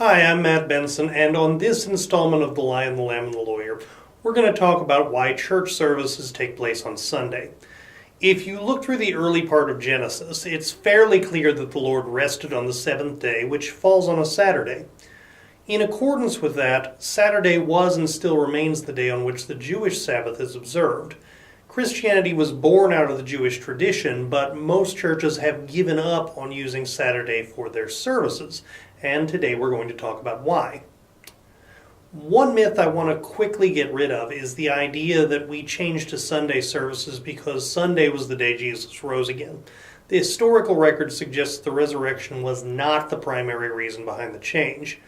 Hi, I'm Matt Benson, and on this installment of The Lion, the Lamb, and the Lawyer, we're going to talk about why church services take place on Sunday. If you look through the early part of Genesis, it's fairly clear that the Lord rested on the seventh day, which falls on a Saturday. In accordance with that, Saturday was and still remains the day on which the Jewish Sabbath is observed. Christianity was born out of the Jewish tradition, but most churches have given up on using Saturday for their services, and today we're going to talk about why. One myth I want to quickly get rid of is the idea that we changed to Sunday services because Sunday was the day Jesus rose again. The historical record suggests the resurrection was not the primary reason behind the change.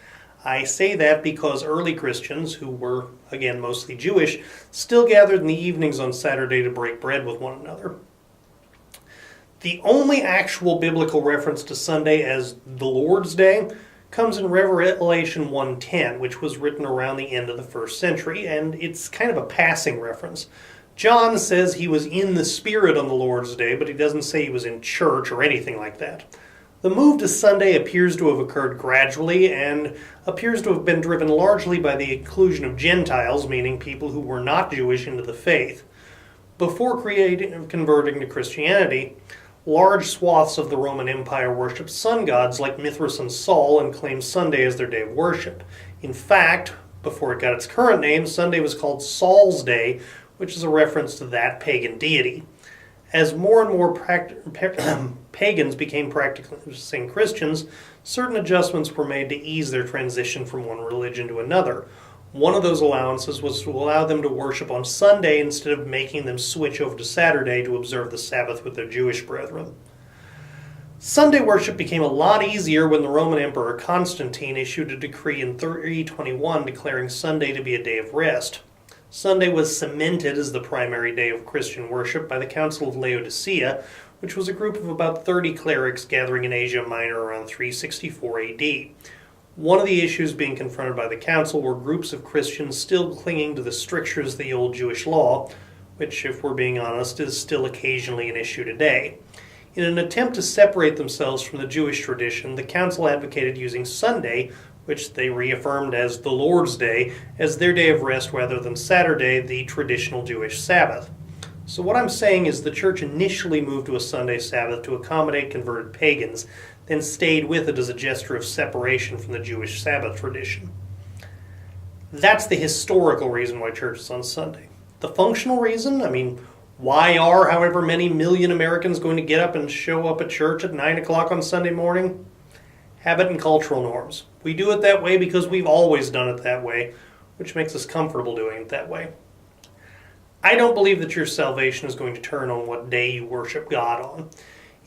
I say that because early Christians, who were, again, mostly Jewish, still gathered in the evenings on Saturday to break bread with one another. The only actual biblical reference to Sunday as the Lord's Day comes in Revelation 1:10, which was written around the end of the first century, and it's kind of a passing reference. John says he was in the Spirit on the Lord's Day, but he doesn't say he was in church or anything like that. The move to Sunday appears to have occurred gradually and appears to have been driven largely by the inclusion of Gentiles, meaning people who were not Jewish, into the faith. Before converting to Christianity, large swaths of the Roman Empire worshipped sun gods like Mithras and Sol and claimed Sunday as their day of worship. In fact, before it got its current name, Sunday was called Sol's Day, which is a reference to that pagan deity. As more and more pagans became practicing Christians, certain adjustments were made to ease their transition from one religion to another. One of those allowances was to allow them to worship on Sunday instead of making them switch over to Saturday to observe the Sabbath with their Jewish brethren. Sunday worship became a lot easier when the Roman Emperor Constantine issued a decree in 321 declaring Sunday to be a day of rest. Sunday was cemented as the primary day of Christian worship by the Council of Laodicea, which was a group of about 30 clerics gathering in Asia Minor around 364 AD. One of the issues being confronted by the council were groups of Christians still clinging to the strictures of the old Jewish law, which, if we're being honest, is still occasionally an issue today. In an attempt to separate themselves from the Jewish tradition, the council advocated using Sunday, which they reaffirmed as the Lord's Day, as their day of rest rather than Saturday, the traditional Jewish Sabbath. So what I'm saying is the church initially moved to a Sunday Sabbath to accommodate converted pagans, then stayed with it as a gesture of separation from the Jewish Sabbath tradition. That's the historical reason why church is on Sunday. The functional reason, why are however many million Americans going to get up and show up at church at 9 o'clock on Sunday morning? Habit and cultural norms. We do it that way because we've always done it that way, which makes us comfortable doing it that way. I don't believe that your salvation is going to turn on what day you worship God on.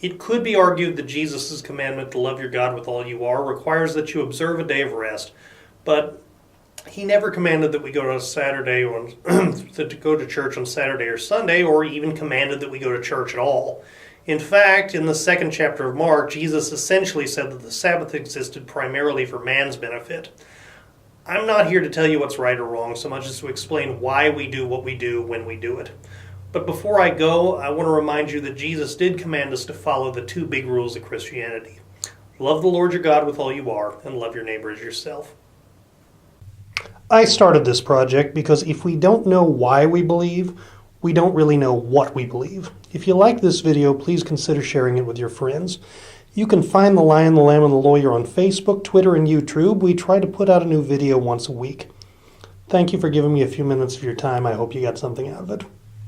It could be argued that Jesus' commandment to love your God with all you are requires that you observe a day of rest, but he never commanded that we go to Saturday or to go to church on Saturday or Sunday, or even commanded that we go to church at all. In fact, in the second chapter of Mark, Jesus essentially said that the Sabbath existed primarily for man's benefit. I'm not here to tell you what's right or wrong so much as to explain why we do what we do when we do it. But before I go, I want to remind you that Jesus did command us to follow the two big rules of Christianity. Love the Lord your God with all you are, and love your neighbor as yourself. I started this project because if we don't know why we believe, we don't really know what we believe. If you like this video, please consider sharing it with your friends. You can find The Lion, the Lamb, and the Lawyer on Facebook, Twitter, and YouTube. We try to put out a new video once a week. Thank you for giving me a few minutes of your time. I hope you got something out of it.